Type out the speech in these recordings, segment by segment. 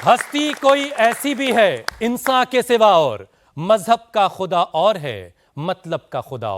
हस्ती कोई ऐसी भी है इंसान के सिवा और, मजहब का खुदा और है मतलब का खुदा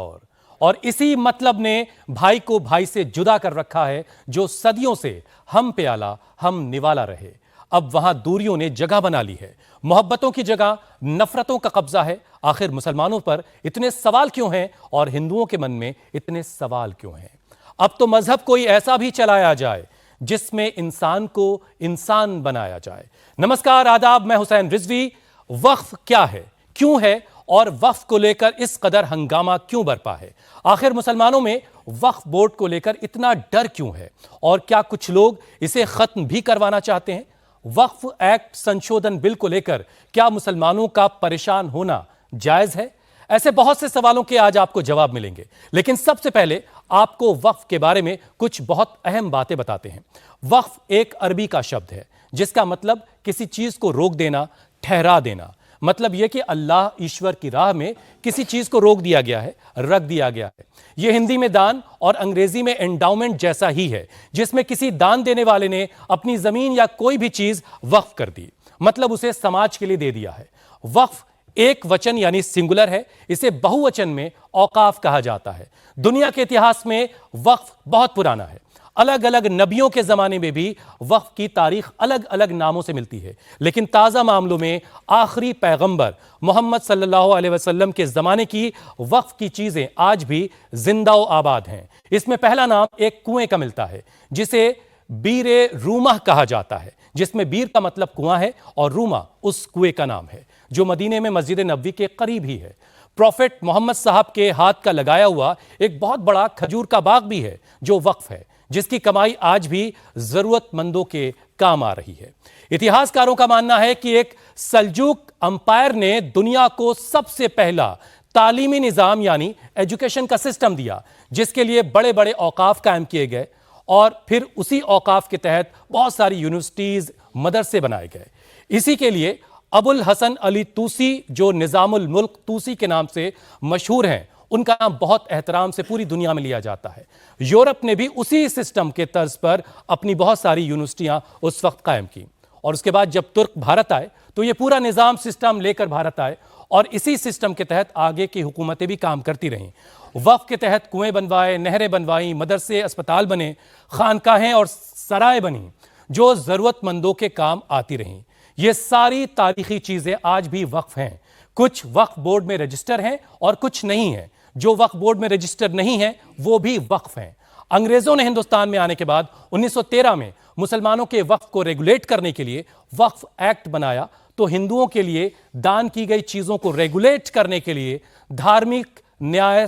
और इसी मतलब ने भाई को भाई से जुदा कर रखा है, जो सदियों से हम प्याला हम निवाला रहे। अब वहां दूरियों ने जगह बना ली है, मोहब्बतों की जगह नफरतों का कब्जा है। आखिर मुसलमानों पर इतने सवाल क्यों हैं और हिंदुओं के मन में इतने सवाल क्यों हैं? अब तो मजहब कोई ऐसा भी चलाया जाए जिसमें इंसान को इंसान बनाया जाए। नमस्कार, आदाब, मैं हुसैन रिजवी। वक्फ क्या है, क्यों है और वक्फ को लेकर इस कदर हंगामा क्यों बरपा है? आखिर मुसलमानों में वक्फ बोर्ड को लेकर इतना डर क्यों है और क्या कुछ लोग इसे खत्म भी करवाना चाहते हैं? वक्फ एक्ट संशोधन बिल को लेकर क्या मुसलमानों का परेशान होना जायज है? ऐसे बहुत से सवालों के आज आपको जवाब मिलेंगे, लेकिन सबसे पहले आपको वक्फ के बारे में कुछ बहुत अहम बातें बताते हैं। वक्फ एक अरबी का शब्द है जिसका मतलब किसी चीज को रोक देना, ठहरा देना। मतलब यह कि अल्लाह ईश्वर की राह में किसी चीज को रोक दिया गया है, रख दिया गया है। यह हिंदी में दान और अंग्रेजी में एंडाउमेंट जैसा ही है, जिसमें किसी दान देने वाले ने अपनी जमीन या कोई भी चीज वक्फ कर दी, मतलब उसे समाज के लिए दे दिया है। वक्फ एक वचन यानी सिंगुलर है, इसे बहुवचन में औकाफ कहा जाता है। दुनिया के इतिहास में वक्फ बहुत पुराना है। अलग अलग नबियों के जमाने में भी वक्फ की तारीख अलग अलग नामों से मिलती है, लेकिन ताजा मामलों में आखिरी पैगंबर मोहम्मद सल्लल्लाहु अलैहि वसल्लम के जमाने की वक्फ की चीजें आज भी जिंदा व आबाद हैं। इसमें पहला नाम एक कुएं का मिलता है जिसे बीरे रूमा कहा जाता है, जिसमें बीर का मतलब कुआं है और रूमा उस कुएं का नाम है जो मदीने में मस्जिद नबवी के करीब ही है। प्रॉफेट मोहम्मद साहब के हाथ का लगाया हुआ एक बहुत बड़ा खजूर का बाग भी है जो वक्फ है, जिसकी कमाई आज भी जरूरतमंदों के काम आ रही है। इतिहासकारों का मानना है कि एक सल्जूक अंपायर ने दुनिया को सबसे पहला तालीमी निजाम यानी एजुकेशन का सिस्टम दिया, जिसके लिए बड़े बड़े औकाफ कायम किए गए और फिर उसी औकाफ के तहत बहुत सारी यूनिवर्सिटीज, मदरसे बनाए गए। इसी के लिए अबुल हसन अली तूसी, जो निजामुल मुल्क तूसी के नाम से मशहूर हैं, उनका नाम बहुत एहतराम से पूरी दुनिया में लिया जाता है। यूरोप ने भी उसी सिस्टम के तर्ज पर अपनी बहुत सारी यूनिवर्सिटियां उस वक्त कायम की और उसके बाद जब तुर्क भारत आए तो ये पूरा निजाम सिस्टम लेकर भारत आए और इसी सिस्टम के तहत आगे की हुकूमतें भी काम करती रहीं। वक्फ के तहत कुएं बनवाए, नहरें बनवाई, मदरसे, अस्पताल बने, खानकाहें और सराय बनी जो जरूरतमंदों के काम आती रहीं। ये सारी तारीखी चीजें आज भी वक्फ हैं। कुछ वक्फ बोर्ड में रजिस्टर हैं और कुछ नहीं है। जो वक्फ बोर्ड में रजिस्टर नहीं है वो भी वक्फ हैं। अंग्रेजों ने हिंदुस्तान में आने के बाद 1913 में मुसलमानों के वक्फ को रेगुलेट करने के लिए वक्फ एक्ट बनाया, तो हिंदुओं के लिए दान की गई चीजों को रेगुलेट करने के लिए धार्मिक न्याय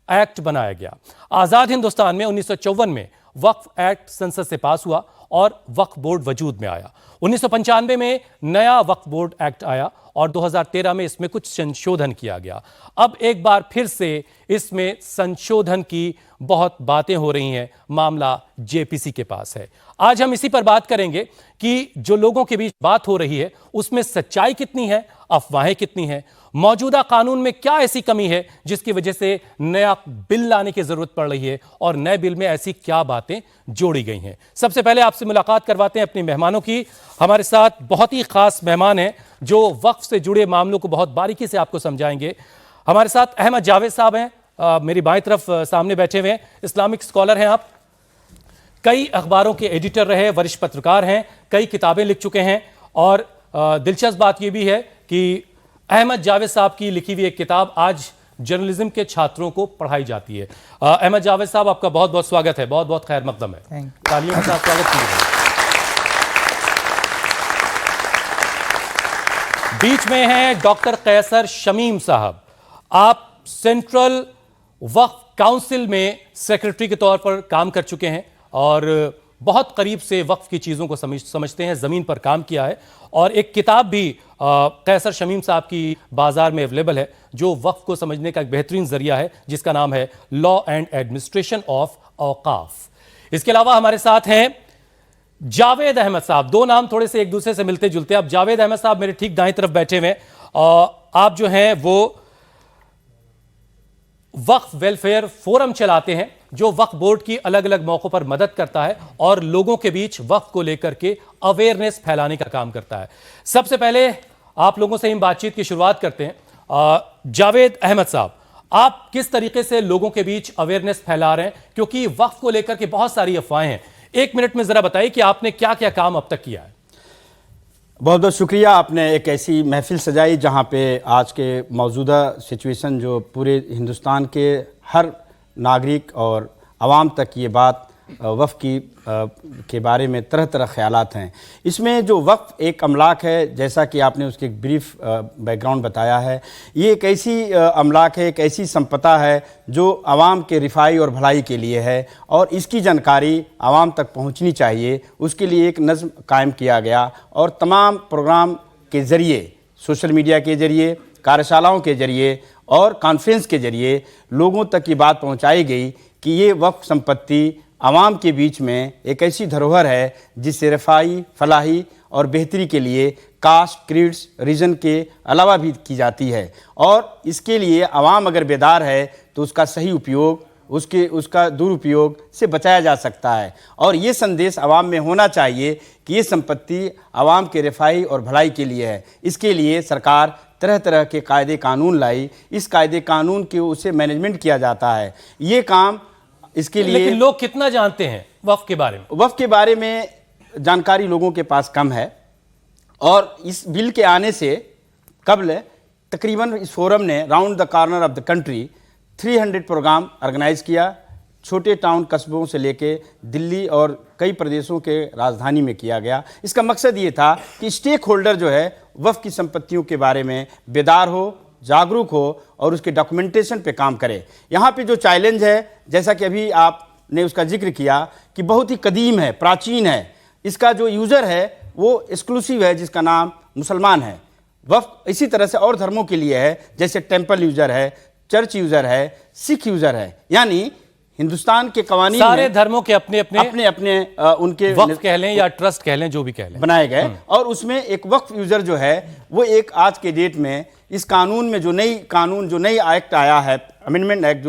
एक्ट बनाया गया। आजाद हिंदुस्तान में 1954 में वक्फ एक्ट संसद से पास हुआ और वक्फ बोर्ड वजूद में आया। 1995 में नया वक्फ बोर्ड एक्ट आया और 2013 में इसमें कुछ संशोधन किया गया। अब एक बार फिर से इसमें संशोधन की बहुत बातें हो रही हैं, मामला जेपीसी के पास है। आज हम इसी पर बात करेंगे कि जो लोगों के बीच बात हो रही है उसमें सच्चाई कितनी है, अफवाहें कितनी हैं, मौजूदा कानून में क्या ऐसी कमी है जिसकी वजह से नया बिल लाने की जरूरत पड़ रही है और नए बिल में ऐसी क्या बातें जोड़ी गई हैं। सबसे पहले आपसे मुलाकात करवाते हैं अपने मेहमानों की। हमारे साथ बहुत ही खास मेहमान हैं जो वक्फ से जुड़े मामलों को बहुत बारीकी से आपको समझाएंगे। हमारे साथ अहमद जावेद साहब हैं, मेरी बाएं तरफ सामने बैठे हुए हैं। इस्लामिक स्कॉलर हैं आप, कई अखबारों के एडिटर रहे, वरिष्ठ पत्रकार हैं, कई किताबें लिख चुके हैं और दिलचस्प बात यह भी है कि अहमद जावेद साहब की लिखी हुई एक किताब आज जर्नलिज्म के छात्रों को पढ़ाई जाती है। अहमद जावेद साहब, आपका बहुत बहुत स्वागत है, बहुत बहुत खैर मकदम है। तालियों के साथ स्वागत कीजिए। बीच में हैं डॉक्टर कैसर शमीम साहब, आप सेंट्रल वक्फ काउंसिल में सेक्रेटरी के तौर पर काम कर चुके हैं और बहुत करीब से वक्फ की चीज़ों को समझते हैं, ज़मीन पर काम किया है और एक किताब भी कैसर शमीम साहब की बाजार में अवेलेबल है जो वक्फ को समझने का एक बेहतरीन जरिया है, जिसका नाम है लॉ एंड एडमिनिस्ट्रेशन ऑफ औकाफ। इसके अलावा हमारे साथ हैं जावेद अहमद साहब। दो नाम थोड़े से एक दूसरे से मिलते जुलते हैं। अब जावेद अहमद साहब मेरे ठीक दाएं तरफ बैठे हुए हैं। आप जो हैं वो वक्फ वेलफेयर फोरम चलाते हैं जो वक्फ बोर्ड की अलग अलग मौकों पर मदद करता है और लोगों के बीच वक्फ को लेकर के अवेयरनेस फैलाने का काम करता है। सबसे पहले आप लोगों से हम बातचीत की शुरुआत करते हैं। जावेद अहमद साहब, आप किस तरीके से लोगों के बीच अवेयरनेस फैला रहे हैं, क्योंकि वक्फ को लेकर के बहुत सारी अफवाहें हैं। 1 मिनट में जरा बताइए कि आपने क्या क्या काम अब तक किया है। बहुत बहुत शुक्रिया। आपने एक ऐसी महफिल सजाई जहां पे आज के मौजूदा सिचुएशन जो पूरे हिंदुस्तान के हर नागरिक और आवाम तक ये बात वक्फ की के बारे में तरह तरह ख़यालात हैं। इसमें जो वक्फ एक अमलाक है, जैसा कि आपने उसके एक ब्रीफ बैकग्राउंड बताया है, ये एक ऐसी अमलाक है, एक ऐसी संपदा है जो आवाम के रिफाई और भलाई के लिए है और इसकी जानकारी आवाम तक पहुंचनी चाहिए। उसके लिए एक नज़्म कायम किया गया और तमाम प्रोग्राम के ज़रिए, सोशल मीडिया के ज़रिए, कार्यशालाओं के ज़रिए और कॉन्फ्रेंस के ज़रिए लोगों तक ये बात पहुँचाई गई कि ये वक्फ संपत्ति आवाम के बीच में एक ऐसी धरोहर है जिससे रफ़ाई, फलाही और बेहतरी के लिए कास्ट, क्रीड्स, रीजन के अलावा भी की जाती है और इसके लिए आवाम अगर बेदार है तो उसका सही उपयोग, उसका दुरुपयोग से बचाया जा सकता है। और ये संदेश आवाम में होना चाहिए कि ये संपत्ति आवाम के रफ़ाई और भलाई के लिए है। इसके लिए सरकार तरह तरह के कायदे कानून लाई, इस कायदे कानून के उसे मैनेजमेंट किया जाता है। ये काम इसके लिए, लेकिन लोग कितना जानते हैं वक्फ के बारे में? वक्फ के बारे में जानकारी लोगों के पास कम है और इस बिल के आने से कबल तकरीबन इस फोरम ने round the corner of the country 300 program organize किया। छोटे टाउन कस्बों से लेके दिल्ली और कई प्रदेशों के राजधानी में किया गया। इसका मकसद ये था कि स्टेक होल्डर जो है वक्फ की संपत्तियों के बारे में बेदार हो, जागरूक हो और उसके डॉक्यूमेंटेशन पे काम करे। यहाँ पे जो चैलेंज है, जैसा कि अभी आपने उसका जिक्र किया, कि बहुत ही कदीम है, प्राचीन है। इसका जो यूज़र है वो एक्सक्लूसिव है, जिसका नाम मुसलमान है। वक्फ इसी तरह से और धर्मों के लिए है, जैसे टेम्पल यूज़र है, चर्च यूज़र है, सिख यूज़र है। यानी हिंदुस्तान के कवानीन सारे धर्मों के अपने अपने उनके वक्फ कह लें या ट्रस्ट कह लें, जो भी कह लें, बनाए गए। और उसमें एक वक्फ यूज़र जो है वो एक आज के डेट में इस कानून में जो नई एक्ट आया है, अमेंडमेंट एक्ट,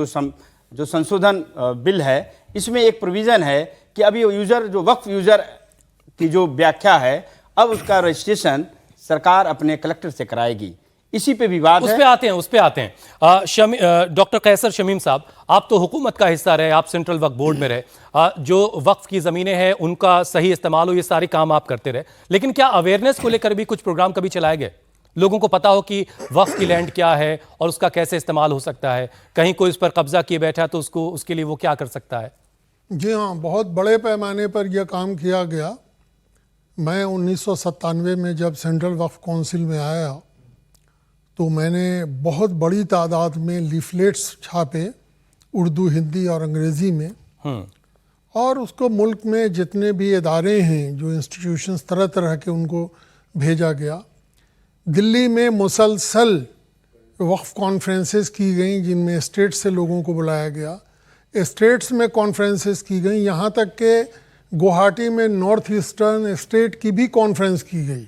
जो संशोधन बिल है, इसमें एक प्रोविज़न है कि अभी यूज़र, जो वक्फ यूज़र की जो व्याख्या है, अब उसका रजिस्ट्रेशन सरकार अपने कलेक्टर से कराएगी। इसी पे विवाद है। उस पे आते हैं। डॉक्टर कैसर शमीम साहब, आप तो हुकूमत का हिस्सा रहे, आप सेंट्रल वक्फ बोर्ड में रहे, जो वक्फ की ज़मीनें हैं उनका सही इस्तेमाल हो, ये सारे काम आप करते रहे, लेकिन क्या अवेयरनेस को लेकर भी कुछ प्रोग्राम कभी चलाए गए? लोगों को पता हो कि वक्फ की लैंड क्या है और उसका कैसे इस्तेमाल हो सकता है? कहीं कोई उस पर कब्जा किए बैठा तो उसके लिए वो क्या कर सकता है? जी हाँ, बहुत बड़े पैमाने पर यह काम किया गया। मैं 1997 में जब सेंट्रल वक्फ काउंसिल में आया तो मैंने बहुत बड़ी तादाद में लीफलेट्स छापे, उर्दू, हिंदी और अंग्रेज़ी में, और उसको मुल्क में जितने भी इदारे हैं, जो इंस्टीट्यूशंस तरह तरह के, उनको भेजा गया। दिल्ली में मुसलसल वक्फ कॉन्फ्रेंसेस की गई जिनमें स्टेट से लोगों को बुलाया गया, स्टेट्स में कॉन्फ्रेंसेस की गई, यहाँ तक के गुवाहाटी में नॉर्थ ईस्टर्न स्टेट की भी कॉन्फ्रेंस की गई।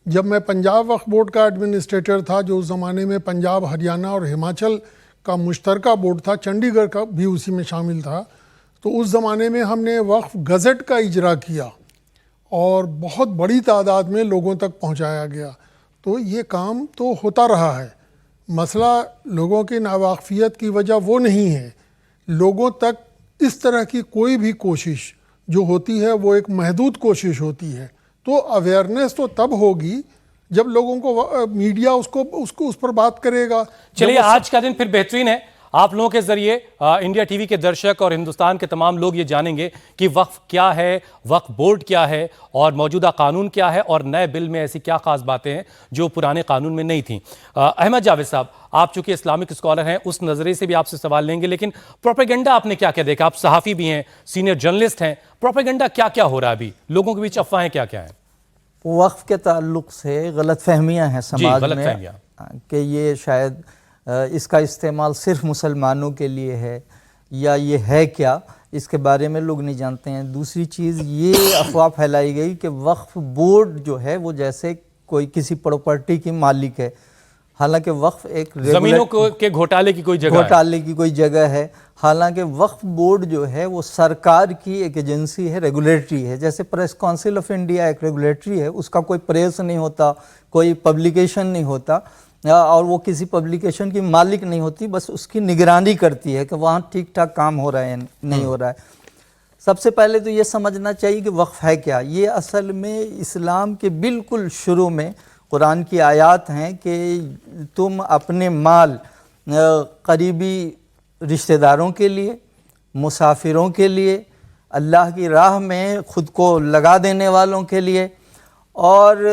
जब मैं पंजाब वक्फ बोर्ड का एडमिनिस्ट्रेटर था, जो उस ज़माने में पंजाब, हरियाणा और हिमाचल का मुश्तरका बोर्ड था, चंडीगढ़ का भी उसी में शामिल था, तो उस ज़माने में हमने वक्फ गज़ट का इजरा किया और बहुत बड़ी तादाद में लोगों तक पहुंचाया गया। तो ये काम तो होता रहा है। मसला लोगों की नावाकफियत की वजह वो नहीं है, लोगों तक इस तरह की कोई भी कोशिश जो होती है वो एक महदूद कोशिश होती है। तो अवेयरनेस तो तब होगी जब लोगों को मीडिया उसको उस पर बात करेगा। चलिए, आज का दिन फिर बेहतरीन है। आप लोगों के जरिए इंडिया टीवी के दर्शक और हिंदुस्तान के तमाम लोग ये जानेंगे कि वक्फ क्या है, वक्फ बोर्ड क्या है और मौजूदा कानून क्या है और नए बिल में ऐसी क्या खास बातें हैं जो पुराने कानून में नहीं थी। अहमद जावेद साहब, आप चूंकि इस्लामिक स्कॉलर हैं, उस नजरिए से भी आपसे सवाल लेंगे, लेकिन प्रोपेगेंडा आपने क्या क्या देखा? आप सहाफ़ी भी हैं, सीनियर जर्नलिस्ट हैं, प्रोपेगेंडा क्या क्या हो रहा है अभी लोगों के बीच? अफवाहें क्या क्या हैं? वक्फ के ताल्लुक से गलतफहमियां हैं समाज में कि ये शायद इसका इस्तेमाल सिर्फ मुसलमानों के लिए है या ये है क्या, इसके बारे में लोग नहीं जानते हैं। दूसरी चीज़ ये अफवाह फैलाई गई कि वक्फ बोर्ड जो है वो जैसे कोई किसी प्रॉपर्टी की मालिक है। हालांकि वक्फ एक जमीनों के घोटाले की कोई जगह है। हालांकि वक्फ बोर्ड जो है वो सरकार की एक एजेंसी है, रेगुलेटरी है। जैसे प्रेस काउंसिल ऑफ इंडिया एक रेगुलेटरी है, उसका कोई प्रेस नहीं होता, कोई पब्लिकेशन नहीं होता और वो किसी पब्लिकेशन की मालिक नहीं होती, बस उसकी निगरानी करती है कि वहाँ ठीक ठाक काम हो रहा है नहीं हो रहा है। सबसे पहले तो ये समझना चाहिए कि वक्फ है क्या। ये असल में इस्लाम के बिल्कुल शुरू में कुरान की आयत हैं कि तुम अपने माल करीबी रिश्तेदारों के लिए, मुसाफिरों के लिए, अल्लाह की राह में ख़ुद को लगा देने वालों के लिए और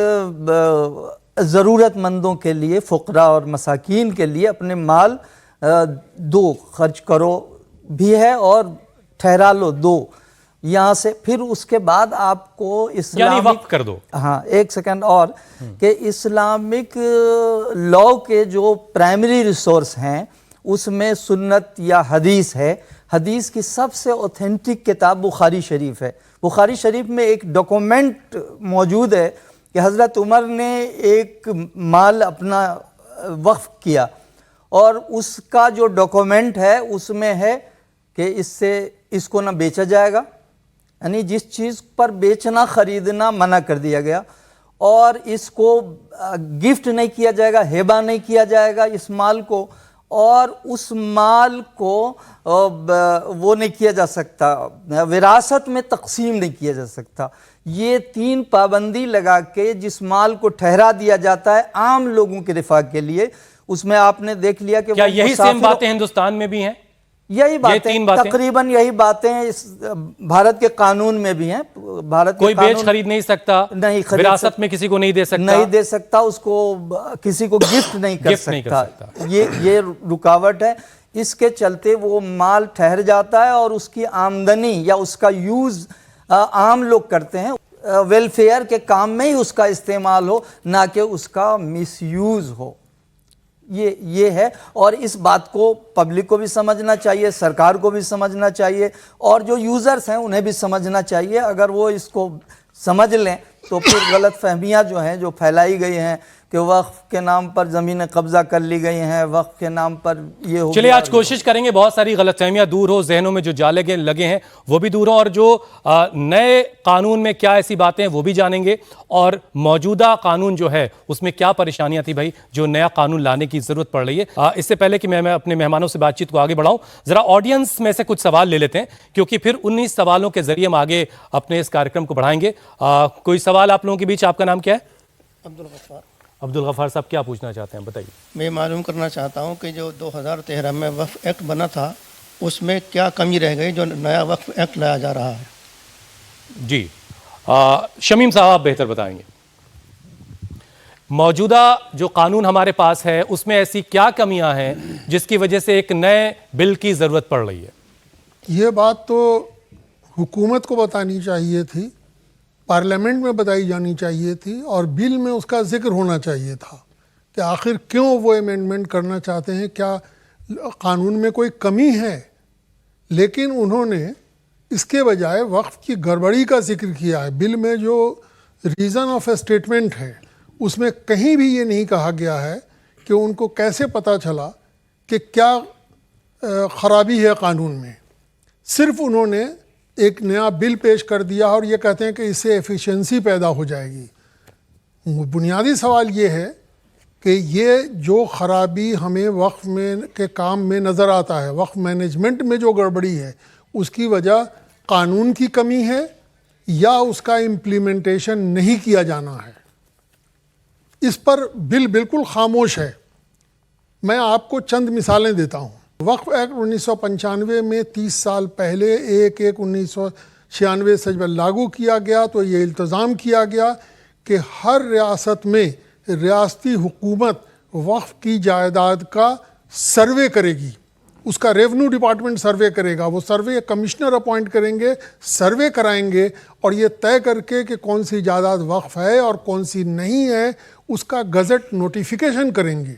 ज़रूरतमंदों के लिए, फ़ुक़रा और मसाकीन के लिए अपने माल दो, खर्च करो भी है और ठहरा लो दो यहाँ से। फिर उसके बाद आपको इस्लामिक वक्फ कर दो। हाँ, एक सेकंड और कि इस्लामिक लॉ के जो प्राइमरी रिसोर्स हैं उसमें सुन्नत या हदीस है। हदीस की सबसे ऑथेंटिक किताब बुखारी शरीफ है। बुखारी शरीफ में एक डॉक्यूमेंट मौजूद है कि हज़रत उमर ने एक माल अपना वक्फ किया और उसका जो डॉक्यूमेंट है उसमें है कि इसको ना बेचा जाएगा, यानी जिस चीज़ पर बेचना ख़रीदना मना कर दिया गया, और इसको गिफ्ट नहीं किया जाएगा, हेबा नहीं किया जाएगा इस माल को, और उस माल को वो नहीं किया जा सकता, विरासत में तकसीम नहीं किया जा सकता। ये 3 पाबंदी लगा के जिस माल को ठहरा दिया जाता है आम लोगों के रिफा के लिए, उसमें आपने देख लिया कि क्या यही सेम बातें हिंदुस्तान में भी हैं? यही बातें तकरीबन यही बातें इस भारत के कानून में भी हैं। भारत कोई बेच खरीद नहीं सकता, नहीं विरासत में किसी को नहीं दे सकता, उसको किसी को गिफ्ट नहीं कर सकता। ये रुकावट है। इसके चलते वो माल ठहर जाता है और उसकी आमदनी या उसका यूज आम लोग करते हैं, वेलफेयर के काम में ही उसका इस्तेमाल हो, ना कि उसका मिसयूज हो। ये है, और इस बात को पब्लिक को भी समझना चाहिए, सरकार को भी समझना चाहिए, और जो यूज़र्स हैं उन्हें भी समझना चाहिए। अगर वो इसको समझ लें तो फिर गलत फहमियाँ जो हैं, जो फैलाई गई हैं कि वक्फ के नाम पर ज़मीनें कब्ज़ा कर ली गई हैं, वक्फ के नाम पर ये हो। चलिए आज कोशिश करेंगे बहुत सारी गलतफहमियां दूर हो, जहनों में जो जाले लगे हैं वो भी दूर हो, और जो नए कानून में क्या ऐसी बातें हैं वो भी जानेंगे, और मौजूदा कानून जो है उसमें क्या परेशानियां थी भाई जो नया कानून लाने की जरूरत पड़ रही है। इससे पहले कि मैं अपने मेहमानों से बातचीत को आगे बढ़ाऊं, जरा ऑडियंस में से कुछ सवाल ले लेते हैं, क्योंकि फिर 19 सवालों के जरिए हम आगे अपने इस कार्यक्रम को बढ़ाएंगे। कोई सवाल आप लोगों के बीच? आपका नाम क्या है? अब्दुल गफ्फार साहब, क्या पूछना चाहते हैं, बताइए। मैं मालूम करना चाहता हूं कि जो 2013 में वक्फ एक्ट बना था उसमें क्या कमी रह गई जो नया वक्फ एक्ट लाया जा रहा है? जी शमीम साहब आप बेहतर बताएंगे। मौजूदा जो कानून हमारे पास है उसमें ऐसी क्या कमियां हैं जिसकी वजह से एक नए बिल की जरूरत पड़ रही है? ये बात तो हुकूमत को बतानी चाहिए थी, पार्लियामेंट में बताई जानी चाहिए थी, और बिल में उसका जिक्र होना चाहिए था कि आखिर क्यों वो अमेंडमेंट करना चाहते हैं, क्या कानून में कोई कमी है। लेकिन उन्होंने इसके बजाय वक्फ की गड़बड़ी का जिक्र किया है। बिल में जो रीज़न ऑफ ए स्टेटमेंट है उसमें कहीं भी ये नहीं कहा गया है कि उनको कैसे पता चला कि क्या ख़राबी है कानून में। सिर्फ उन्होंने एक नया बिल पेश कर दिया और ये कहते हैं कि इससे एफिशिएंसी पैदा हो जाएगी। बुनियादी सवाल ये है कि ये जो ख़राबी हमें वक्फ में के काम में नज़र आता है, वक्फ मैनेजमेंट में जो गड़बड़ी है, उसकी वजह कानून की कमी है या उसका इम्प्लीमेंटेशन नहीं किया जाना है। इस पर बिल बिल्कुल खामोश है। मैं आपको चंद मिसालें देता हूँ। वक्फ एक्ट 1995 में 30 साल पहले 1/1/1996 से जब लागू किया गया तो ये इल्तज़ाम किया गया कि हर रियासत में रियासती हुकूमत वक्फ की जायदाद का सर्वे करेगी, उसका रेवेन्यू डिपार्टमेंट सर्वे करेगा। वो सर्वे कमिश्नर अपॉइंट करेंगे, सर्वे कराएंगे और ये तय करके कि कौन सी जायदाद वक्फ है और कौन सी नहीं है उसका गज़ट नोटिफिकेशन करेंगे।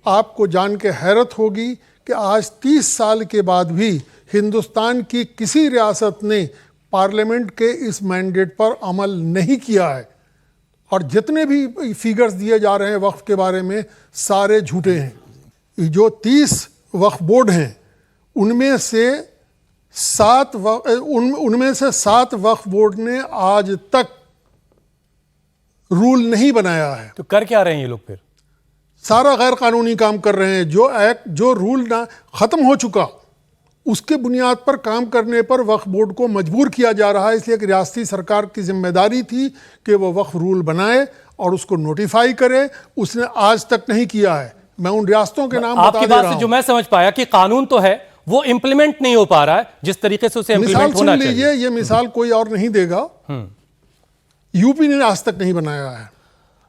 आपको जान के हैरत होगी कि आज 30 साल के बाद भी हिंदुस्तान की किसी रियासत ने पार्लियामेंट के इस मैंडेट पर अमल नहीं किया है। और जितने भी फिगर्स दिए जा रहे हैं वक्फ के बारे में सारे झूठे हैं। जो 30 वक्फ बोर्ड हैं उनमें से 7 वक्फ बोर्ड ने आज तक रूल नहीं बनाया है। तो कर क्या रहे हैं ये लोग फिर? सारा गैर कानूनी काम कर रहे हैं। जो रूल ना खत्म हो चुका उसके बुनियाद पर काम करने पर वक्फ बोर्ड को मजबूर किया जा रहा है, इसलिए कि रियासती सरकार की जिम्मेदारी थी कि वो वक्फ रूल बनाए और उसको नोटिफाई करे। उसने आज तक नहीं किया है। मैं उन रियासतों के नाम बता आपकी दे रहा बात से हूं। जो मैं समझ पाया कि कानून तो है, वो इंप्लीमेंट नहीं हो पा रहा है जिस तरीके से उसे मिसाल इंप्लीमेंट सुन होना लीजिए, चाहिए। ये मिसाल कोई और नहीं देगा। यूपी ने आज तक नहीं बनाया है,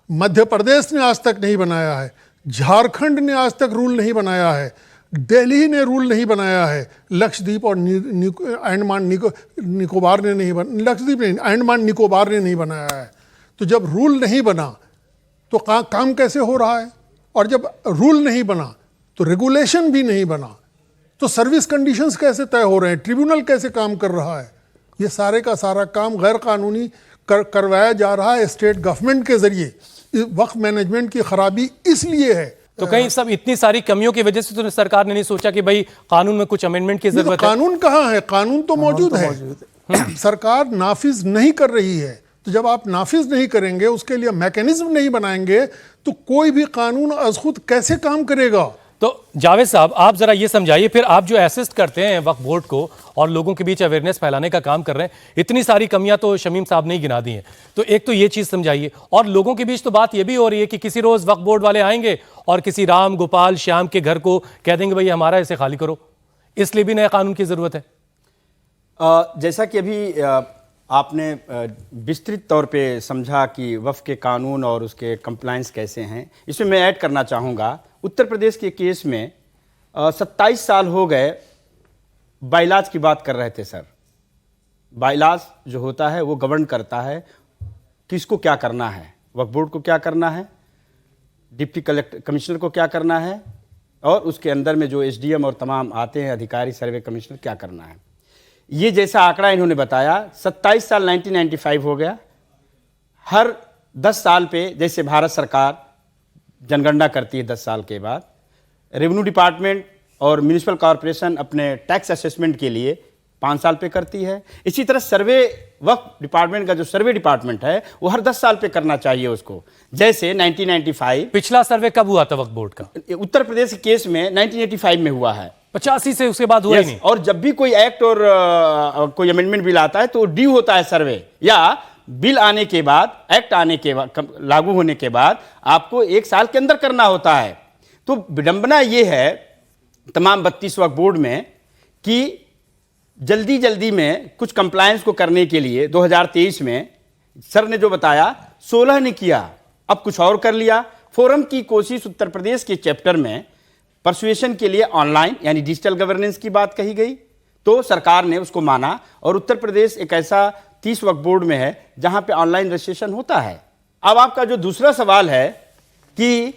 मध्य प्रदेश ने आज तक नहीं बनाया है, झारखंड ने आज तक रूल नहीं बनाया है, दिल्ली ने रूल नहीं बनाया है, लक्षद्वीप और अंडमान निकोबार ने नहीं लक्षद्वीप नहीं, अंडमान निकोबार ने नहीं बनाया है। तो जब रूल नहीं बना तो काम कैसे हो रहा है? और जब रूल नहीं बना तो रेगुलेशन भी नहीं बना, तो सर्विस कंडीशंस कैसे तय हो रहे हैं? ट्रिब्यूनल कैसे काम कर रहा है? ये सारे का सारा काम गैर कानूनी करवाया जा रहा है स्टेट गवर्नमेंट के जरिए। वक्फ मैनेजमेंट की खराबी इसलिए है। तो कहीं सब इतनी सारी कमियों की वजह से तो सरकार ने नहीं सोचा कि भाई कानून में कुछ अमेंडमेंट की जरूरत है? कानून कहाँ है? कानून तो मौजूद है। सरकार नाफिज नहीं कर रही है। तो जब आप नाफिज नहीं करेंगे, उसके लिए मैकेनिज्म नहीं बनाएंगे, तो कोई भी कानून अज खुद कैसे काम करेगा? तो जावेद साहब, आप जरा ये समझाइए, फिर आप जो असिस्ट करते हैं वक्फ बोर्ड को और लोगों के बीच अवेयरनेस फैलाने का काम कर रहे हैं, इतनी सारी कमियां तो शमीम साहब ने ही गिना दी हैं। तो एक तो ये चीज समझाइए, और लोगों के बीच तो बात ये भी हो रही है कि किसी रोज वक्फ बोर्ड वाले आएंगे और किसी राम गोपाल श्याम के घर को कह देंगे भाई हमारा इसे खाली करो, इसलिए भी नए कानून की जरूरत है। जैसा कि अभी आपने विस्तृत तौर पे समझा कि वक्फ के कानून और उसके कंप्लायंस कैसे हैं, इसमें मैं ऐड करना चाहूँगा। उत्तर प्रदेश के केस में 27 साल हो गए बाइलाज की बात कर रहे थे सर। बाइलाज जो होता है वो गवर्न करता है किसको क्या करना है, वक्फ बोर्ड को क्या करना है, डिप्टी कमिश्नर को क्या करना है, और उसके अंदर में जो एसडीएम और तमाम आते हैं अधिकारी, सर्वे कमिश्नर, क्या करना है। ये जैसा आंकड़ा इन्होंने बताया, 27 साल 1995 हो गया। हर 10 साल पे जैसे भारत सरकार जनगणना करती है 10 साल के बाद, रेवेन्यू डिपार्टमेंट और म्यूनिसिपल कॉरपोरेशन अपने टैक्स असेसमेंट के लिए 5 साल पे करती है। इसी तरह सर्वे, वक्फ डिपार्टमेंट का जो सर्वे डिपार्टमेंट है वो हर 10 साल पे करना चाहिए उसको। जैसे 1995 पिछला सर्वे कब हुआ था वक्फ बोर्ड का? उत्तर प्रदेश के केस में 1985 में हुआ है। 85 से उसके बाद हुआ ही नहीं। और जब भी कोई एक्ट और कोई अमेंडमेंट बिल आता है तो ड्यू होता है सर्वे, या बिल आने के बाद, एक्ट आने के बाद, लागू होने के बाद आपको 1 साल के अंदर करना होता है। तो विडंबना ये है तमाम 32 वक्फ बोर्ड में कि जल्दी जल्दी में कुछ कंप्लायंस को करने के लिए 2023 में सर ने जो बताया 16 ने किया, अब कुछ और कर लिया। फोरम की कोशिश उत्तर प्रदेश के चैप्टर में परसुएशन के लिए ऑनलाइन यानी डिजिटल गवर्नेंस की बात कही गई, तो सरकार ने उसको माना, और उत्तर प्रदेश एक ऐसा 30 वक्फ बोर्ड में है जहां पे ऑनलाइन रजिस्ट्रेशन होता है। अब आपका जो दूसरा सवाल है कि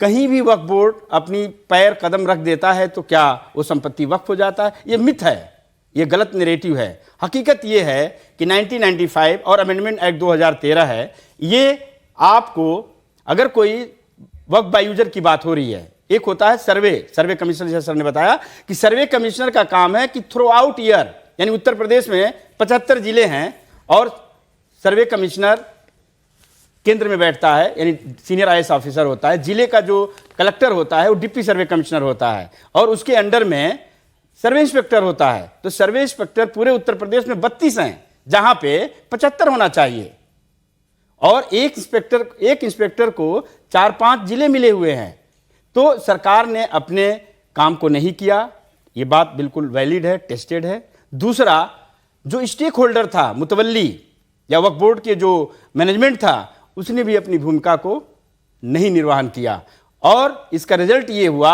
कहीं भी वक्फ बोर्ड अपनी पैर कदम रख देता है तो क्या वो संपत्ति वक्फ हो जाता है, ये मिथ है, ये गलत नैरेटिव है। हकीकत ये है कि 1995 और अमेंडमेंट एक्ट 2013 है, ये आपको अगर कोई वक्फ बाय यूजर की बात हो रही है, एक होता है सर्वे कमिश्नर, जैसा सर ने बताया कि सर्वे कमिश्नर का काम है कि थ्रू आउट ईयर, यानी उत्तर प्रदेश में 75 जिले हैं और सर्वे कमिश्नर केंद्र में बैठता है, यानी सीनियर आईएएस ऑफिसर होता है। जिले का जो कलेक्टर होता है वो डिप्टी सर्वे कमिश्नर होता है, और उसके अंडर में सर्वे इंस्पेक्टर होता है। तो सर्वे इंस्पेक्टर पूरे उत्तर प्रदेश में 32 हैं जहां पे 75 होना चाहिए, और एक इंस्पेक्टर को 4-5 जिले मिले हुए हैं। तो सरकार ने अपने काम को नहीं किया, ये बात बिल्कुल वैलिड है, टेस्टेड है। दूसरा, जो स्टेक होल्डर था, मुतवल्ली या वक्फ बोर्ड के जो मैनेजमेंट था, उसने भी अपनी भूमिका को नहीं निर्वहन किया, और इसका रिजल्ट ये हुआ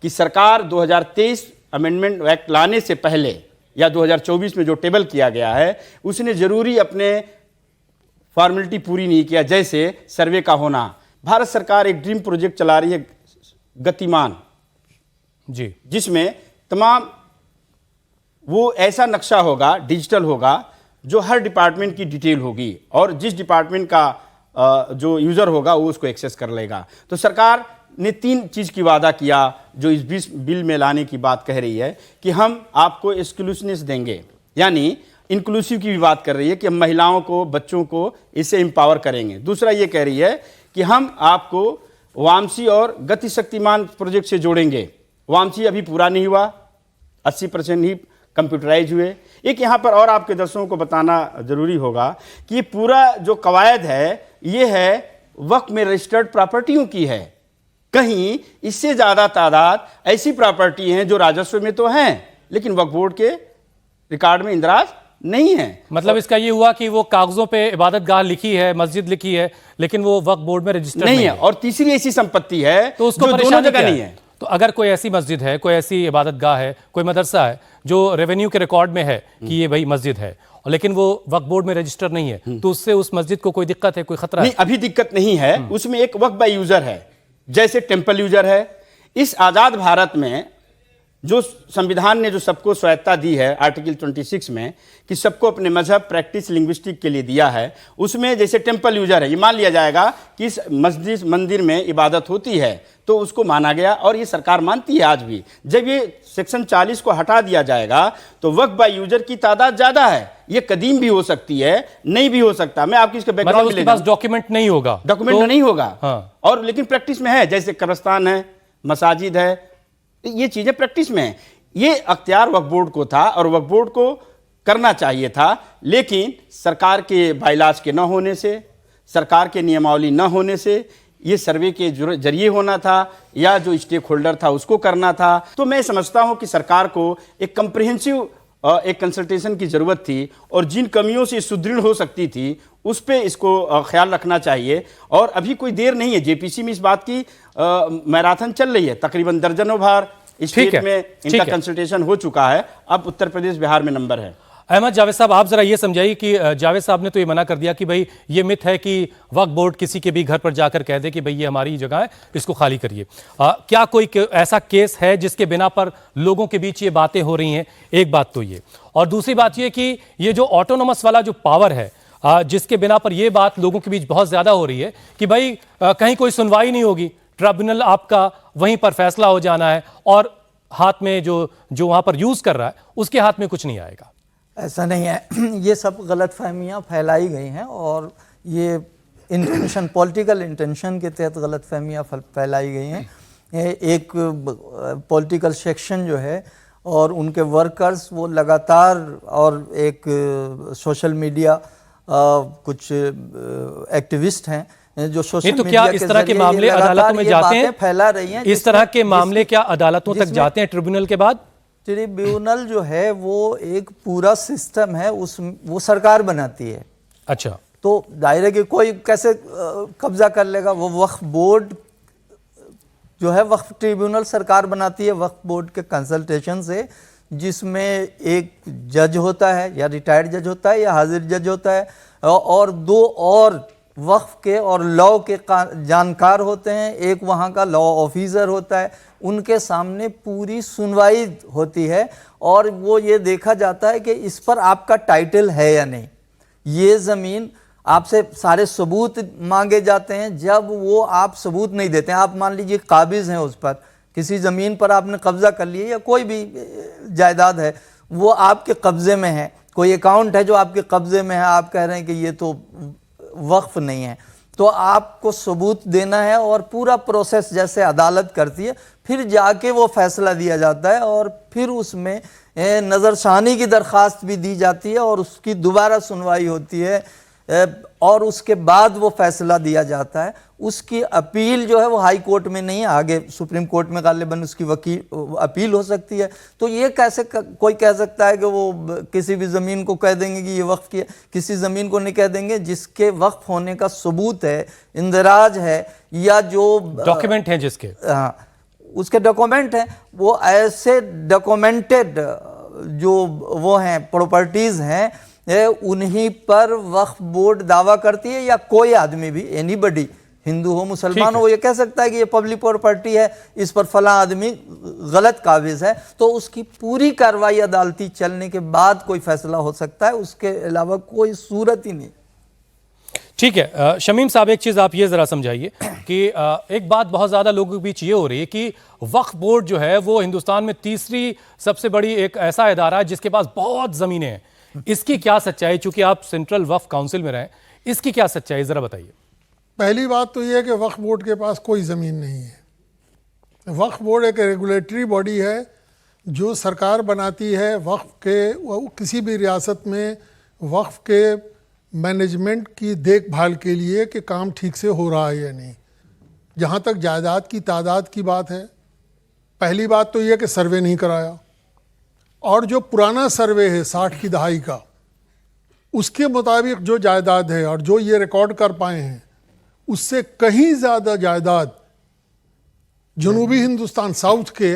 कि सरकार 2023 अमेंडमेंट एक्ट लाने से पहले या 2024 में जो टेबल किया गया है, उसने जरूरी अपने फॉर्मेलिटी पूरी नहीं किया, जैसे सर्वे का होना। भारत सरकार एक ड्रीम प्रोजेक्ट चला रही है गतिमान जी, जिसमें तमाम वो ऐसा नक्शा होगा, डिजिटल होगा, जो हर डिपार्टमेंट की डिटेल होगी, और जिस डिपार्टमेंट का जो यूज़र होगा वो उसको एक्सेस कर लेगा। तो सरकार ने 3 चीज़ की वादा किया जो इस बिल में लाने की बात कह रही है कि हम आपको एक्सक्लूसिवनेस देंगे, यानी इंक्लूसिव की भी बात कर रही है कि हम महिलाओं को, बच्चों को इससे एम्पावर करेंगे। दूसरा ये कह रही है कि हम आपको वामसी और गति शक्तिमान प्रोजेक्ट से जोड़ेंगे। वामसी अभी पूरा नहीं हुआ, 80% ही कंप्यूटराइज हुए। एक यहाँ पर और आपके दर्शकों को बताना जरूरी होगा कि ये पूरा जो कवायद है ये है वक्फ में रजिस्टर्ड प्रॉपर्टियों की है। कहीं इससे ज़्यादा तादाद ऐसी प्रॉपर्टी हैं जो राजस्व में तो हैं लेकिन वक्फ बोर्ड के रिकॉर्ड में इंदराज नहीं है। मतलब इसका ये हुआ कि वो कागजों पे इबादत गाह लिखी है, मस्जिद लिखी है, लेकिन वो वक्फ बोर्ड में रजिस्टर्ड नहीं है। और तीसरी ऐसी संपत्ति है तो उसको जो दोनों जगह नहीं है। तो अगर कोई ऐसी मस्जिद है, कोई ऐसी इबादत गाह है, कोई मदरसा है जो रेवेन्यू के रिकॉर्ड में है कि ये भाई मस्जिद है, लेकिन वो वक्फ बोर्ड में रजिस्टर नहीं है, तो उससे उस मस्जिद को कोई दिक्कत है, कोई खतरा नहीं, है? अभी दिक्कत नहीं है। उसमें एक वक्फ बाय यूजर है, जैसे टेम्पल यूजर है। इस आजाद भारत में जो संविधान ने जो सबको स्वायत्ता दी है आर्टिकल 26 में कि सबको अपने मजहब, प्रैक्टिस, लिंग्विस्टिक के लिए दिया है, उसमें जैसे टेम्पल यूजर है, ये मान लिया जाएगा कि इस मस्जिद मंदिर में इबादत होती है तो उसको माना गया और ये सरकार मानती है आज भी। जब ये सेक्शन 40 को हटा दिया जाएगा तो वक्फ बाय यूजर की तादाद ज़्यादा है। ये कदीम भी हो सकती है, नहीं भी हो सकता। मैं आपकी इसका बैकग्राउंड मतलब उसके पास डॉक्यूमेंट नहीं होगा, डॉक्यूमेंट तो, नहीं होगा। हाँ। और लेकिन प्रैक्टिस में है, जैसे कब्रस्तान है, मसाजिद है, ये चीजें प्रैक्टिस में है। ये अख्तियार वक्फ बोर्ड को था और वक्फ बोर्ड को करना चाहिए था, लेकिन सरकार के बायलाज के न होने से, सरकार के नियमावली न होने से, ये सर्वे के जरिए होना था या जो स्टेक होल्डर था उसको करना था। तो मैं समझता हूं कि सरकार को एक कंप्रिहेंसिव एक कंसल्टेशन की जरूरत थी और जिन कमियों से सुदृढ़ हो सकती थी उस पे इसको ख्याल रखना चाहिए। और अभी कोई देर नहीं है, जेपीसी में इस बात की मैराथन चल रही है, तकरीबन दर्जनों बार स्टेट में इनका कंसल्टेशन हो चुका है। अब उत्तर प्रदेश, बिहार में नंबर है। अहमद जावेद साहब, आप जरा ये समझाइए कि जावेद साहब ने तो ये मना कर दिया कि भाई ये मिथ है कि वक्फ बोर्ड किसी के भी घर पर जाकर कह दे कि भाई ये हमारी जगह है, इसको खाली करिए। क्या कोई ऐसा केस है जिसके बिना पर लोगों के बीच ये बातें हो रही हैं? एक बात तो ये, और दूसरी बात ये कि ये जो ऑटोनोमस वाला जो पावर है जिसके बिना पर ये बात लोगों के बीच बहुत ज्यादा हो रही है कि भाई कहीं कोई सुनवाई नहीं होगी, ट्रिब्यूनल आपका वहीं पर फैसला हो जाना है और हाथ में जो वहां पर यूज कर रहा है उसके हाथ में कुछ नहीं आएगा। ऐसा नहीं है। ये सब गलतफहमियां फैलाई गई हैं और ये इंटेंशन, पॉलिटिकल इंटेंशन के तहत गलतफहमियां फैलाई गई हैं। एक पॉलिटिकल सेक्शन जो है और उनके वर्कर्स वो लगातार, और एक सोशल मीडिया कुछ एक्टिविस्ट हैं जो सोशल तो क्या इस तरह के मामले अदालतों में जाते हैं, फैला रही हैं? इस तरह के मामले क्या अदालतों तक जाते हैं ट्रिब्यूनल के बाद? ट्रिब्यूनल जो है वो एक पूरा सिस्टम है, वो सरकार बनाती है। अच्छा, तो दायरे के कोई कैसे कब्जा कर लेगा? वो वक्फ बोर्ड जो है, वक्फ ट्रिब्यूनल सरकार बनाती है वक्फ बोर्ड के कंसल्टेशन से, जिसमें एक जज होता है या रिटायर्ड जज होता है या हाजिर जज होता है और 2 और वक्फ के और लॉ के जानकार होते हैं। एक वहाँ का लॉ ऑफिसर होता है। उनके सामने पूरी सुनवाई होती है और वो ये देखा जाता है कि इस पर आपका टाइटल है या नहीं। ये ज़मीन आपसे सारे सबूत मांगे जाते हैं। जब वो आप सबूत नहीं देते हैं, आप मान लीजिए काबिज हैं उस पर, किसी ज़मीन पर आपने कब्जा कर लिया या कोई भी जायदाद है वो आपके कब्ज़े में है, कोई अकाउंट है जो आपके कब्ज़े में है, आप कह रहे हैं कि ये तो वक्फ नहीं है, तो आपको सबूत देना है और पूरा प्रोसेस जैसे अदालत करती है, फिर जाके वो फैसला दिया जाता है और फिर उसमें नज़रसानी की दरख्वास्त भी दी जाती है और उसकी दोबारा सुनवाई होती है और उसके बाद वो फैसला दिया जाता है। उसकी अपील जो है वो हाई कोर्ट में नहीं, आगे सुप्रीम कोर्ट में गालिबन उसकी अपील हो सकती है। तो ये कैसे कोई कह सकता है कि वो किसी भी ज़मीन को कह देंगे कि ये वक्फ की है? किसी ज़मीन को नहीं कह देंगे जिसके वक्फ होने का सबूत है, इंदराज है या जो डॉक्यूमेंट है जिसके, हाँ उसके डॉक्यूमेंट हैं, वो ऐसे डॉक्यूमेंटेड जो वो हैं प्रॉपर्टीज़ हैं, उन्हीं पर वक्फ बोर्ड दावा करती है या कोई आदमी भी, एनीबडी, हिंदू हो मुसलमान हो, वो ये कह सकता है कि ये पब्लिक प्रॉपर्टी है, इस पर फलां आदमी गलत काबिज है। तो उसकी पूरी कार्रवाई अदालती चलने के बाद कोई फैसला हो सकता है, उसके अलावा कोई सूरत ही नहीं। ठीक है शमीम साहब, एक चीज़ आप ये ज़रा समझाइए कि एक बात बहुत ज़्यादा लोगों के बीच ये हो रही है कि वक्फ बोर्ड जो है वो हिंदुस्तान में तीसरी सबसे बड़ी एक ऐसा इदारा है जिसके पास बहुत ज़मीनें हैं। इसकी क्या सच्चाई, चूंकि आप सेंट्रल वक्फ काउंसिल में रहे, इसकी क्या सच्चाई ज़रा बताइए। पहली बात तो यह है कि वक्फ बोर्ड के पास कोई ज़मीन नहीं है। वक्फ बोर्ड एक रेगुलेटरी बॉडी है जो सरकार बनाती है वक्फ के किसी भी रियासत में वक्फ के मैनेजमेंट की देखभाल के लिए कि काम ठीक से हो रहा है या नहीं। जहाँ तक जायदाद की तादाद की बात है, पहली बात तो यह कि सर्वे नहीं कराया, और जो पुराना सर्वे है 60 की दहाई का, उसके मुताबिक जो जायदाद है और जो ये रिकॉर्ड कर पाए हैं उससे कहीं ज़्यादा जायदाद जनूबी हिंदुस्तान साउथ के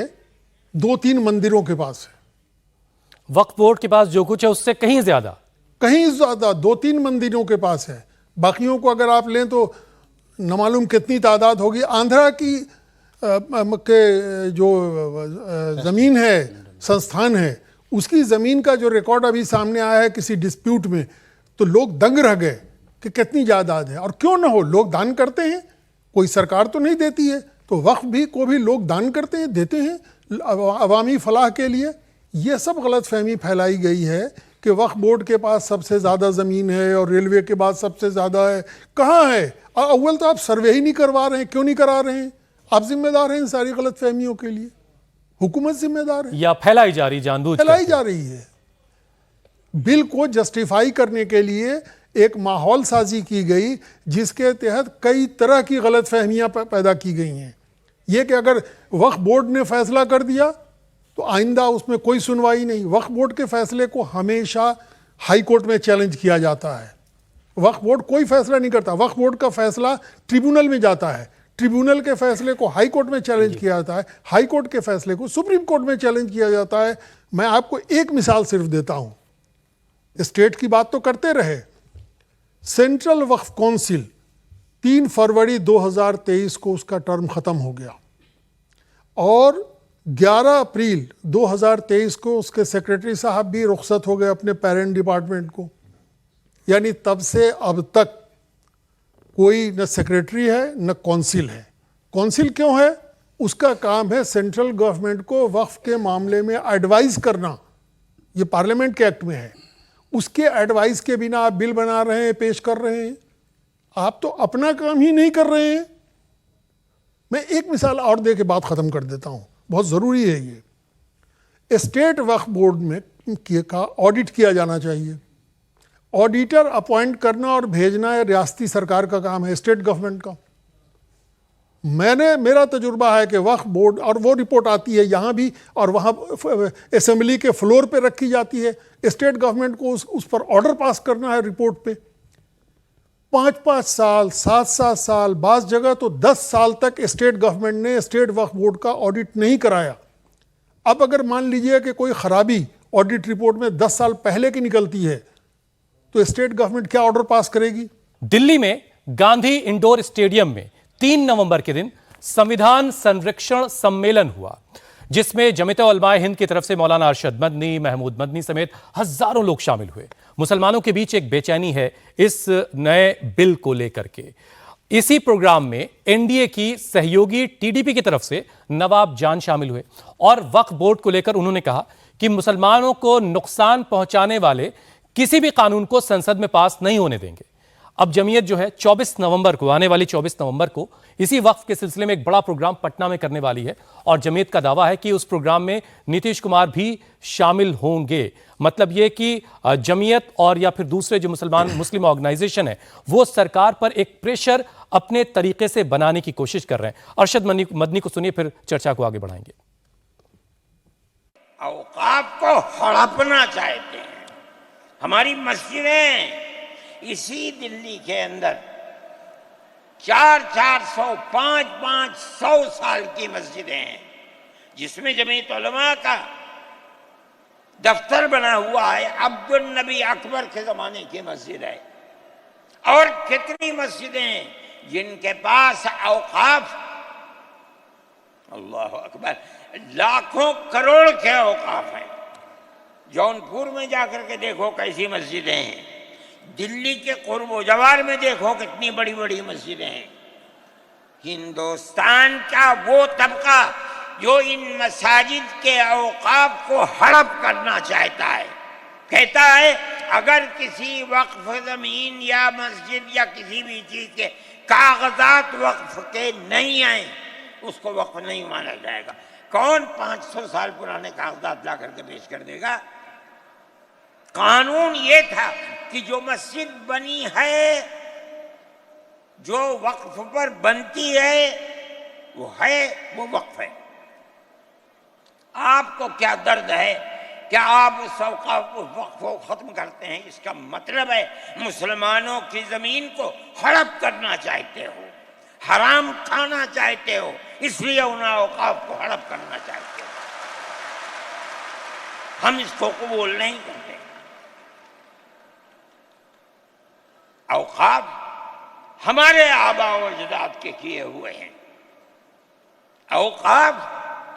2-3 मंदिरों के पास है। वक्फ बोर्ड के पास जो कुछ है उससे कहीं ज़्यादा 2-3 मंदिरों के पास है। बाकियों को अगर आप लें तो न मालूम कितनी तादाद होगी। आंध्रा की के जो ज़मीन है, संस्थान है, उसकी ज़मीन का जो रिकॉर्ड अभी सामने आया है किसी डिस्प्यूट में, तो लोग दंग रह गए कि कितनी जायदाद है। और क्यों ना हो, लोग दान करते हैं, कोई सरकार तो नहीं देती है, तो वक्फ भी को भी लोग दान करते हैं, देते हैं अवामी फलाह के लिए। ये सब गलतफहमी फैलाई गई है कि वक्फ बोर्ड के पास सबसे ज़्यादा ज़मीन है और रेलवे के पास सबसे ज़्यादा है। कहाँ है? अव्वल तो आप सर्वे ही नहीं करवा रहे हैं। क्यों नहीं करा रहे हैं? आप जिम्मेदार हैं इन सारी गलतफहमियों के लिए, हुकूमत जिम्मेदार है या फैलाई जा रही, जानबूझ फैलाई जा रही है। बिल को जस्टिफाई करने के लिए एक माहौल साजी की गई जिसके तहत कई तरह की गलतफहमियां पैदा की गई हैं। यह कि अगर वक्फ बोर्ड ने फैसला कर दिया तो आइंदा उसमें कोई सुनवाई नहीं। वक्फ बोर्ड के फैसले को हमेशा हाई कोर्ट में चैलेंज किया जाता है। वक्फ बोर्ड कोई फैसला नहीं करता, वक्फ बोर्ड का फैसला ट्रिब्यूनल में जाता है, ट्रिब्यूनल के फैसले को हाई कोर्ट में चैलेंज किया जाता है, हाई कोर्ट के फैसले को सुप्रीम कोर्ट में चैलेंज किया जाता है। मैं आपको एक मिसाल सिर्फ देता हूं, स्टेट की बात तो करते रहे। सेंट्रल वक्फ काउंसिल 3 फरवरी 2023 को उसका टर्म ख़त्म हो गया और 11 अप्रैल 2023 को उसके सेक्रेटरी साहब भी रुखसत हो गए अपने पेरेंट डिपार्टमेंट को। यानी तब से अब तक कोई न सेक्रेटरी है न काउंसिल है। काउंसिल क्यों है? उसका काम है सेंट्रल गवर्नमेंट को वक्फ के मामले में एडवाइस करना। ये पार्लियामेंट के एक्ट में है। उसके एडवाइस के बिना आप बिल बना रहे हैं, पेश कर रहे हैं, आप तो अपना काम ही नहीं कर रहे हैं। मैं एक मिसाल और दे के बात खत्म कर देता हूं, बहुत ज़रूरी है ये। स्टेट वक्फ बोर्ड में का ऑडिट किया जाना चाहिए। ऑडिटर अपॉइंट करना और भेजना है रियासती सरकार का काम है, स्टेट गवर्नमेंट का। मेरा तजुर्बा है कि वक्फ बोर्ड, और वो रिपोर्ट आती है यहाँ भी और वहाँ असेंबली के फ्लोर पे रखी जाती है। स्टेट गवर्नमेंट को उस पर ऑर्डर पास करना है रिपोर्ट पे। 5-5 साल, 7-7 साल, बाज़ जगह तो 10 साल तक स्टेट गवर्नमेंट ने स्टेट वक्फ बोर्ड का ऑडिट नहीं कराया। अब अगर मान लीजिए कि कोई खराबी ऑडिट रिपोर्ट में 10 साल पहले की निकलती है तो स्टेट गवर्नमेंट क्या ऑर्डर पास करेगी? दिल्ली में गांधी इंडोर स्टेडियम में 3 नवंबर के दिन संविधान संरक्षण सम्मेलन हुआ, जिसमें जमीयत उलमाए हिंद की तरफ से मौलाना अरशद मदनी, महमूद मदनी समेत हजारों लोग शामिल हुए। मुसलमानों के बीच एक बेचैनी है इस नए बिल को लेकर के। इसी प्रोग्राम में एनडीए की सहयोगी टीडीपी की तरफ से नवाब जान शामिल हुए और वक्फ बोर्ड को लेकर उन्होंने कहा कि मुसलमानों को नुकसान पहुंचाने वाले किसी भी कानून को संसद में पास नहीं होने देंगे। अब जमीयत जो है 24 नवंबर को, आने वाली 24 नवंबर को इसी वक्फ के सिलसिले में एक बड़ा प्रोग्राम पटना में करने वाली है और जमीयत का दावा है कि उस प्रोग्राम में नीतीश कुमार भी शामिल होंगे। मतलब यह कि जमीयत और या फिर दूसरे जो मुस्लिम ऑर्गेनाइजेशन है वो सरकार पर एक प्रेशर अपने तरीके से बनाने की कोशिश कर रहे हैं। अरशद मदनी को सुनिए, फिर चर्चा को आगे बढ़ाएंगे। औकाफ को हड़पना चाहते हैं। हमारी मस्जिदें इसी दिल्ली के अंदर 400-400, 500-500 साल की मस्जिदें हैं जिसमें जमीयत उलमा का दफ्तर बना हुआ है। अब्दुल नबी अकबर के जमाने की मस्जिद है। और कितनी मस्जिदें जिनके पास औकाफ, अल्लाह अकबर, लाखों करोड़ के औकाफ हैं। जौनपुर में जाकर के देखो कैसी मस्जिदें हैं दिल्ली के कुर्ब जवार में देखो कितनी बड़ी बड़ी मस्जिदें हैं। हिंदुस्तान का वो तबका जो इन मसाजिद के औकाफ को हड़प करना चाहता है, कहता है अगर किसी वक्फ जमीन या मस्जिद या किसी भी चीज के कागजात वक्फ के नहीं आए उसको वक्फ नहीं माना जाएगा। कौन 500 साल पुराने कागजात ला करके पेश कर देगा? कानून ये था कि जो मस्जिद बनी है, जो वक्फ पर बनती है वो वक्फ है। आपको क्या दर्द है? क्या आप उस वक्फ को खत्म करते हैं? इसका मतलब है मुसलमानों की जमीन को हड़प करना चाहते हो, हराम खाना चाहते हो, इसलिए उन औकाफ को हड़प करना चाहते हो। हम इसको कबूल नहीं करते। औकाफ हमारे आबा व अजदाद के किए हुए हैं। औकाफ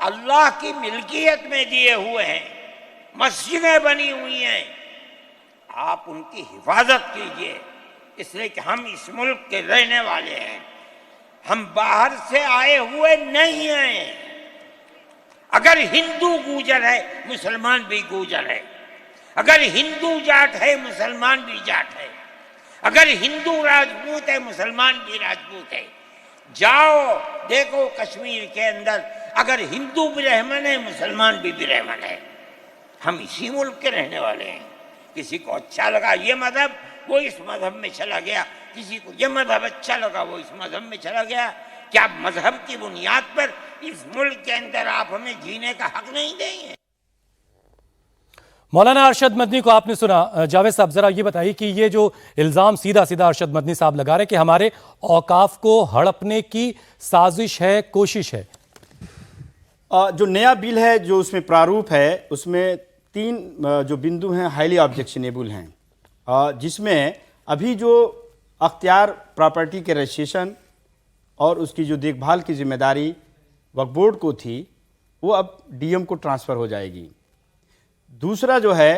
अल्लाह की मिल्कियत में दिए हुए हैं। मस्जिदें बनी हुई हैं, आप उनकी हिफाजत कीजिए, इसलिए कि हम इस मुल्क के रहने वाले हैं, हम बाहर से आए हुए नहीं हैं। अगर हिंदू गूजर है मुसलमान भी गूजर है, अगर हिंदू जाट है मुसलमान भी जाट है, अगर हिंदू राजपूत है मुसलमान भी राजपूत है। जाओ देखो कश्मीर के अंदर, अगर हिंदू भी रहमन है मुसलमान भी रहमन है। हम इसी मुल्क के रहने वाले हैं। किसी को अच्छा लगा ये मजहब, वो इस मजहब में चला गया, किसी को ये मजहब अच्छा लगा वो इस मजहब में चला गया। क्या मजहब की बुनियाद पर इस मुल्क के अंदर आप हमें जीने का हक नहीं देंगे? मौलाना अरशद मदनी को आपने सुना। जावेद साहब जरा ये बताइए कि ये जो इल्ज़ाम सीधा सीधा अरशद मदनी साहब लगा रहे हैं कि हमारे औकाफ को हड़पने की साजिश है, कोशिश है। जो नया बिल है, जो उसमें प्रारूप है, उसमें 3 जो बिंदु हैं हाईली ऑब्जेक्शनेबल हैं, जिसमें अभी जो अख्तियार प्रॉपर्टी के रजिस्ट्रेशन और उसकी जो देखभाल की जिम्मेदारी वक्फ बोर्ड को थी वो अब डीएम को ट्रांसफ़र हो जाएगी। दूसरा जो है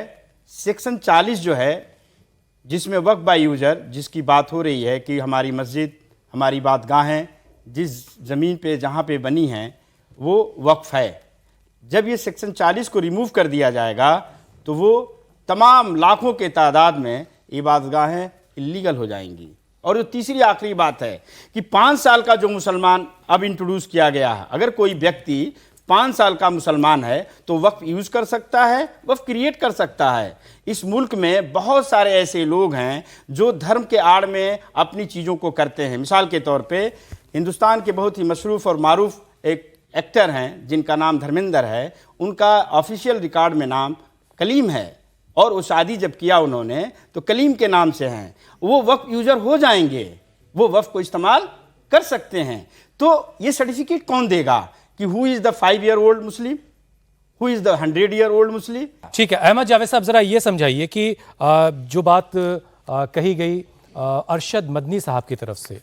सेक्शन 40 जो है, जिसमें वक्फ बाय यूजर जिसकी बात हो रही है कि हमारी मस्जिद, हमारी इबादगाहें जिस ज़मीन पे जहाँ पे बनी हैं वो वक्फ है। जब ये सेक्शन 40 को रिमूव कर दिया जाएगा तो वो तमाम लाखों के तादाद में इबादतगाहें इलीगल हो जाएंगी। और जो तीसरी आखिरी बात है कि 5 साल का जो मुसलमान अब इंट्रोड्यूस किया गया है, अगर कोई व्यक्ति 5 साल का मुसलमान है तो वक्फ यूज़ कर सकता है, वक्फ क्रिएट कर सकता है। इस मुल्क में बहुत सारे ऐसे लोग हैं जो धर्म के आड़ में अपनी चीज़ों को करते हैं। मिसाल के तौर पे हिंदुस्तान के बहुत ही मशरूफ़ और मारूफ एक एक्टर हैं जिनका नाम धर्मेंद्र है, उनका ऑफिशियल रिकॉर्ड में नाम कलीम है और वो शादी जब किया उन्होंने तो कलीम के नाम से हैं। वो वक्फ यूज़र हो जाएंगे, वो वक्फ को इस्तेमाल कर सकते हैं। तो ये सर्टिफिकेट कौन देगा कि who is the 5 year old Muslim, who is the 100 year old Muslim? ठीक है अहमद जावेद साहब, ज़रा ये समझाइए कि जो बात कही गई अरशद मदनी साहब की तरफ से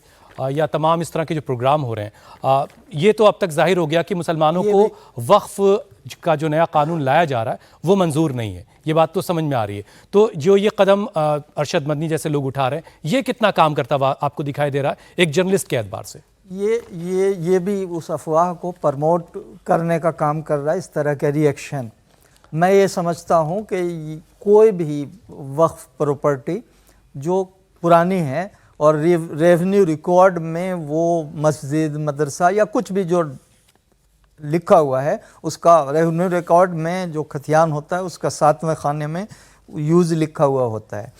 या तमाम इस तरह के जो प्रोग्राम हो रहे हैं, ये तो अब तक जाहिर हो गया कि मुसलमानों को वक्फ का जो नया कानून लाया जा रहा है वो मंजूर नहीं है, ये बात तो समझ में आ रही है। तो जो ये कदम अरशद मदनी जैसे लोग उठा रहे हैं, ये कितना काम करता हुआ आपको दिखाई दे रहा है एक जर्नलिस्ट के एतबार से? ये भी उस अफवाह को प्रमोट करने का काम कर रहा है, इस तरह के रिएक्शन। मैं ये समझता हूँ कि कोई भी वक्फ प्रॉपर्टी जो पुरानी है और रेवेन्यू रिकॉर्ड में वो मस्जिद, मदरसा या कुछ भी जो लिखा हुआ है, उसका रेवेन्यू रिकॉर्ड में जो खतियान होता है उसका 7वें खाने में यूज़ लिखा हुआ होता है।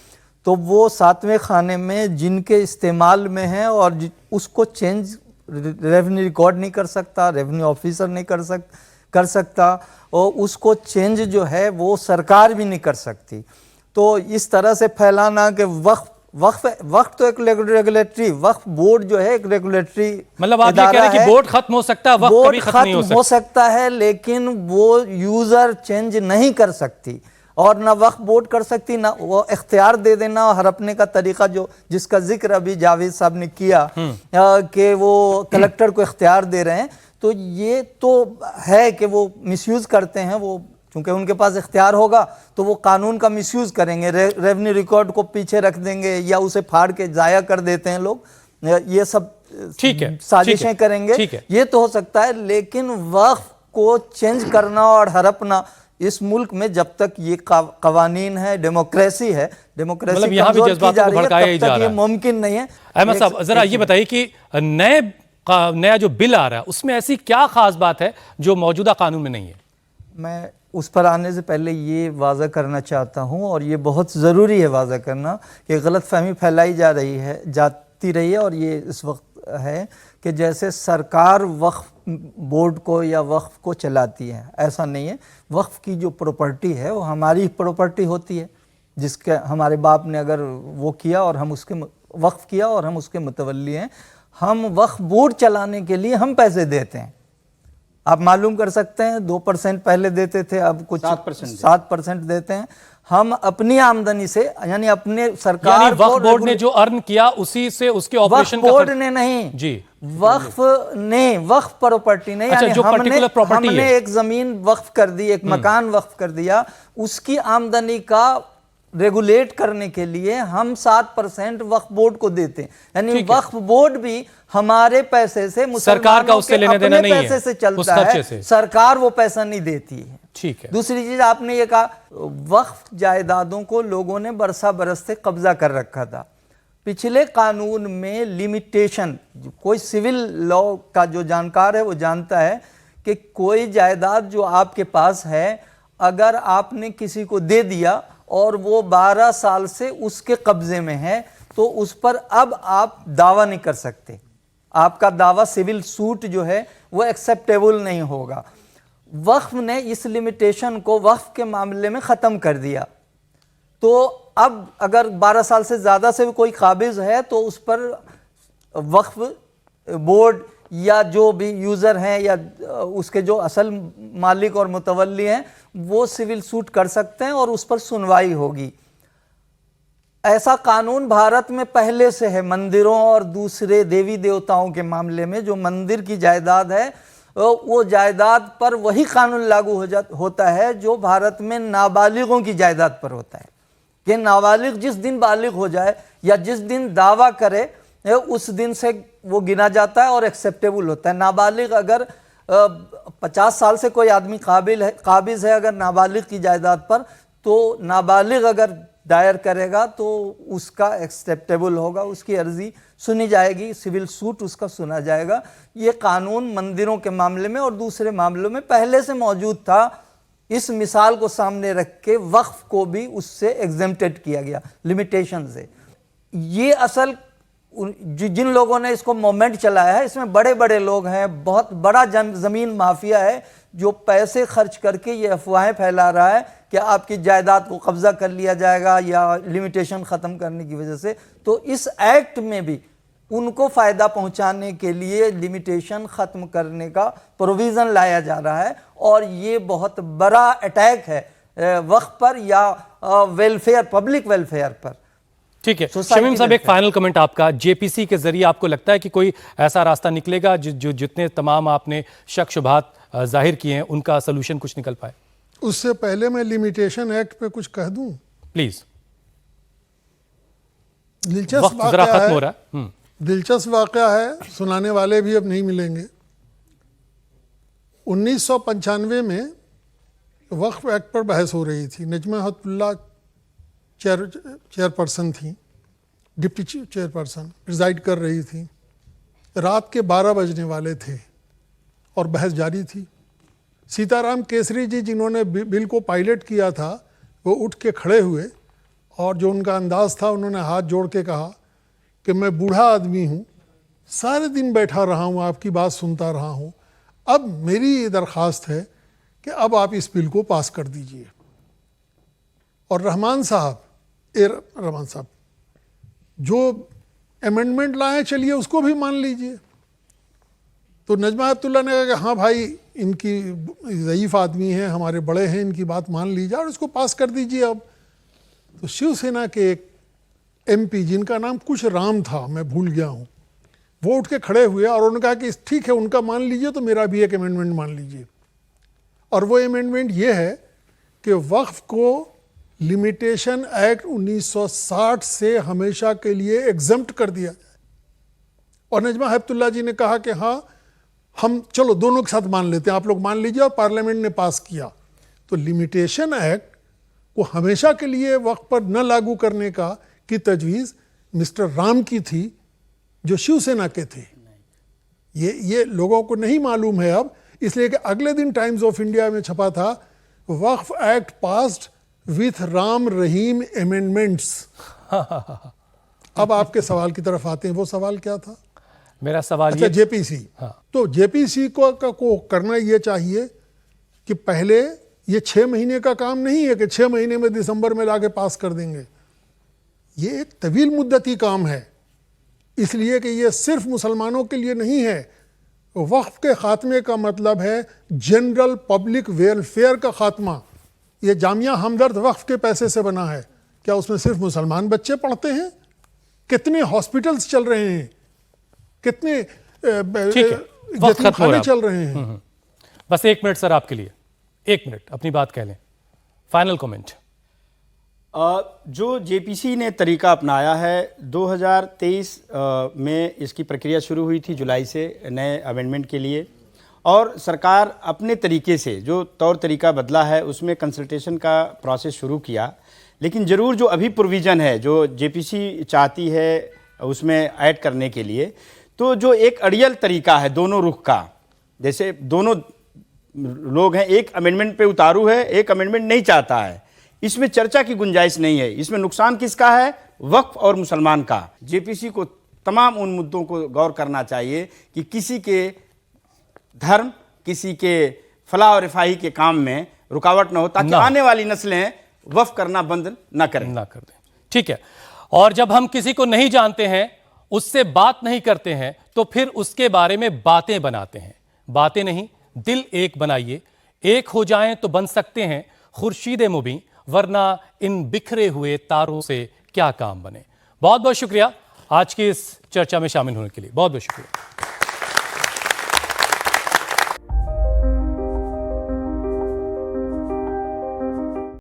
तो वो 7वें खाने में जिनके इस्तेमाल में है और उसको चेंज रेवेन्यू रिकॉर्ड नहीं कर सकता, रेवेन्यू ऑफिसर नहीं कर सकता, और उसको चेंज जो है वो सरकार भी नहीं कर सकती। तो इस तरह से फैलाना कि वक्फ तो एक रेगुलेटरी, वक्फ बोर्ड जो है एक रेगुलेटरी, मतलब आप ये कह रहे हैं कि बोर्ड खत्म हो सकता है, वक्फ कभी खत्म नहीं हो सकता है, लेकिन वो यूजर चेंज नहीं कर सकती और ना वक्फ बोर्ड कर सकती, ना वो इख्तियार दे देना हड़पने का तरीका जो जिसका जिक्र अभी जावेद साहब ने किया कि वो कलेक्टर को इख्तियार दे रहे हैं। तो ये तो है कि वो मिसयूज करते हैं, वो क्योंकि उनके पास इख्तियार होगा तो वो कानून का मिसयूज़ करेंगे, रेवेन्यू रिकॉर्ड को पीछे रख देंगे या उसे फाड़ के ज़ाया कर देते हैं लोग, ये सब ठीक है, साजिशें करेंगे। ठीक है। ये तो हो सकता है, लेकिन वक्फ को चेंज करना और हड़पना इस मुल्क में जब तक ये कवानीन है, डेमोक्रेसी है, डेमोक्रेसी मतलब यहाँ भी जज्बातों को भड़काया ही जा रहा है, मुमकिन नहीं है। अहमद साहब जरा ये बताइए कि नया जो बिल आ रहा है उसमें ऐसी क्या खास बात है जो मौजूदा कानून में नहीं है? मैं उस पर आने से पहले ये वाज़ा करना चाहता हूँ, और ये बहुत ज़रूरी है वाज़ा करना, कि गलतफहमी फैलाई जाती रही है, और ये इस वक्त है कि जैसे सरकार वक्फ बोर्ड को या वक्फ को चलाती है, ऐसा नहीं है। वक्फ की जो प्रॉपर्टी है वो हमारी प्रॉपर्टी होती है, जिसके हमारे बाप ने अगर वो किया और हम उसके वक्फ किया और हम उसके मुतवल्ली हैं, हम वक्फ बोर्ड चलाने के लिए हम पैसे देते हैं। आप मालूम कर सकते हैं 2% पहले देते थे, अब कुछ 7% देते हैं। हम अपनी आमदनी से, यानी अपने सरकार, यानी वक्फ बोर्ड ने जो अर्न किया उसी से उसके ऑपरेशन का बोर्ड ने नहीं जी, वक्फ ने, वक्फ प्रॉपर्टी नहीं। अच्छा, जो पर्टिकुलर प्रॉपर्टी है, हमने एक जमीन वक्फ कर दी, एक मकान वक्फ कर दिया, उसकी आमदनी का रेगुलेट करने के लिए हम 7% वक्फ बोर्ड को देते हैं। यानी वक्फ बोर्ड भी हमारे पैसे से, सरकार का उससे लेने देना नहीं है, पैसे से चलता है, सरकार वो पैसा नहीं देती है। ठीक है। दूसरी चीज आपने ये कहा, वक्फ जायदादों को लोगों ने बरसा बरस से कब्जा कर रखा था। पिछले कानून में लिमिटेशन, कोई सिविल लॉ का जो जानकार है वो जानता है कि कोई जायदाद जो आपके पास है, अगर आपने किसी को दे दिया और वो 12 साल से उसके कब्जे में है, तो उस पर अब आप दावा नहीं कर सकते। आपका दावा, सिविल सूट जो है वो एक्सेप्टेबल नहीं होगा। वक्फ ने इस लिमिटेशन को वक्फ के मामले में ख़त्म कर दिया। तो अब अगर 12 साल से ज़्यादा से कोई काबिज़ है तो उस पर वक्फ बोर्ड या जो भी यूज़र हैं या उसके जो असल मालिक और मुतवल्ली हैं वो सिविल सूट कर सकते हैं और उस पर सुनवाई होगी। ऐसा कानून भारत में पहले से है। मंदिरों और दूसरे देवी देवताओं के मामले में जो मंदिर की जायदाद है, वो जायदाद पर वही कानून लागू होता है जो भारत में नाबालिगों की जायदाद पर होता है, कि नाबालिग जिस दिन बालिग हो जाए या जिस दिन दावा करे उस दिन से वो गिना जाता है और एक्सेप्टेबल होता है। नाबालिग अगर 50 साल से कोई आदमी काबिज है अगर नाबालिग की जायदाद पर, तो नाबालिग अगर दायर करेगा तो उसका एक्सेप्टेबल होगा, उसकी अर्जी सुनी जाएगी, सिविल सूट उसका सुना जाएगा। ये कानून मंदिरों के मामले में और दूसरे मामलों में पहले से मौजूद था। इस मिसाल को सामने रख के वक्फ को भी उससे एग्जेम्प्टेड किया गया, लिमिटेशन से। ये असल जिन लोगों ने इसको मोमेंट चलाया है, इसमें बड़े बड़े लोग हैं, बहुत बड़ा ज़मीन माफिया है जो पैसे खर्च करके ये अफवाहें फैला रहा है कि आपकी जायदाद को कब्जा कर लिया जाएगा या लिमिटेशन ख़त्म करने की वजह से। तो इस एक्ट में भी उनको फ़ायदा पहुंचाने के लिए लिमिटेशन ख़त्म करने का प्रोविज़न लाया जा रहा है, और ये बहुत बड़ा अटैक है वक्फ पर या वेलफेयर, पब्लिक वेलफेयर पर। ठीक है शमीम साहब, एक फाइनल कमेंट आपका। जेपीसी के जरिए आपको लगता है कि कोई ऐसा रास्ता निकलेगा जो जितने तमाम आपने शक शुबहात जाहिर किए हैं उनका सोल्यूशन कुछ निकल पाए? उससे पहले मैं लिमिटेशन एक्ट पे कुछ कह दूं प्लीज। दिलचस्प जरा खत्म हो रहा है। दिलचस्प वाकया है, सुनाने वाले भी अब नहीं मिलेंगे। 1995 में वक्फ एक्ट पर बहस हो रही थी। नजमा हतुल्ला चेयरपर्सन थी, डिप्टी चेयरपर्सन प्रिजाइड कर रही थी। रात के 12 बजने वाले थे और बहस जारी थी। सीताराम केसरी जी जिन्होंने बिल को पायलट किया था, वो उठ के खड़े हुए और जो उनका अंदाज था, उन्होंने हाथ जोड़ के कहा कि मैं बूढ़ा आदमी हूँ, सारे दिन बैठा रहा हूँ, आपकी बात सुनता रहा हूँ, अब मेरी ये दरख्वास्त है कि अब आप इस बिल को पास कर दीजिए। और रहमान साहब जो अमेंडमेंट लाए चलिए उसको भी मान लीजिए। तो नजमा अब्दुल्ला ने कहा कि हाँ भाई, इनकी ज़ईफ़ आदमी हैं, हमारे बड़े हैं, इनकी बात मान लीजिए और इसको पास कर दीजिए अब। तो शिवसेना के एक एमपी जिनका नाम कुछ राम था, मैं भूल गया हूँ, वो उठ के खड़े हुए और उन्होंने कहा कि ठीक है, उनका मान लीजिए तो मेरा भी एक अमेंडमेंट मान लीजिए। और वो अमेंडमेंट ये है कि वक्फ को लिमिटेशन एक्ट 1960 से हमेशा के लिए एग्जम्प्ट कर दिया जाए। और नजमा हेपतुल्ला जी ने कहा कि हाँ, हम चलो दोनों के साथ मान लेते हैं, आप लोग मान लीजिए, और पार्लियामेंट ने पास किया। तो लिमिटेशन एक्ट को हमेशा के लिए वक्फ पर न लागू करने की तजवीज़ मिस्टर राम की थी, जो शिवसेना के थे। ये लोगों को नहीं मालूम है अब, इसलिए कि अगले दिन टाइम्स ऑफ इंडिया में छपा था, Waqf act passed with Ram Rahim amendments. अब आपके सवाल की तरफ आते हैं। वो सवाल क्या था? मेरा सवाल अच्छा, जेपीसी। तो जेपीसी को करना ये चाहिए कि पहले ये 6 महीने का काम नहीं है कि 6 महीने में दिसंबर में लाके पास कर देंगे। ये एक तवील मुद्दती काम है, इसलिए कि ये सिर्फ मुसलमानों के लिए नहीं है। वक्फ के खात्मे का मतलब है जनरल पब्लिक वेलफेयर का खात्मा। ये जामिया हमदर्द वक्फ के पैसे से बना है। क्या उसमें सिर्फ मुसलमान बच्चे पढ़ते हैं? कितने हॉस्पिटल्स चल रहे हैं, कितने यतीमखाने चल रहे हैं। बस 1 मिनट सर आपके लिए, 1 मिनट अपनी बात कह लें, फाइनल कमेंट। जो जेपीसी ने तरीका अपनाया है, 2023 में इसकी प्रक्रिया शुरू हुई थी, जुलाई से नए अमेंडमेंट के लिए, और सरकार अपने तरीके से जो तौर तरीका बदला है उसमें कंसल्टेशन का प्रोसेस शुरू किया। लेकिन ज़रूर जो अभी प्रोविज़न है जो जेपीसी चाहती है उसमें ऐड करने के लिए, तो जो एक अड़ियल तरीका है दोनों रुख का, जैसे दोनों लोग हैं, एक अमेंडमेंट पे उतारू है, एक अमेंडमेंट नहीं चाहता है, इसमें चर्चा की गुंजाइश नहीं है। इसमें नुकसान किसका है? वक्फ और मुसलमान का। जेपीसी को तमाम उन मुद्दों को गौर करना चाहिए कि किसी के धर्म, किसी के फलाह और रिफाही के काम में रुकावट न हो, ताकि आने वाली नस्लें वक्फ करना बंद न करें, ना कर दें। ठीक है। और जब हम किसी को नहीं जानते हैं, उससे बात नहीं करते हैं, तो फिर उसके बारे में बातें बनाते हैं। बातें नहीं, दिल एक बनाइए, एक हो जाएं तो बन सकते हैं खुर्शीद मुबीन, वरना इन बिखरे हुए तारों से क्या काम बने। बहुत बहुत शुक्रिया आज की इस चर्चा में शामिल होने के लिए, बहुत बहुत शुक्रिया।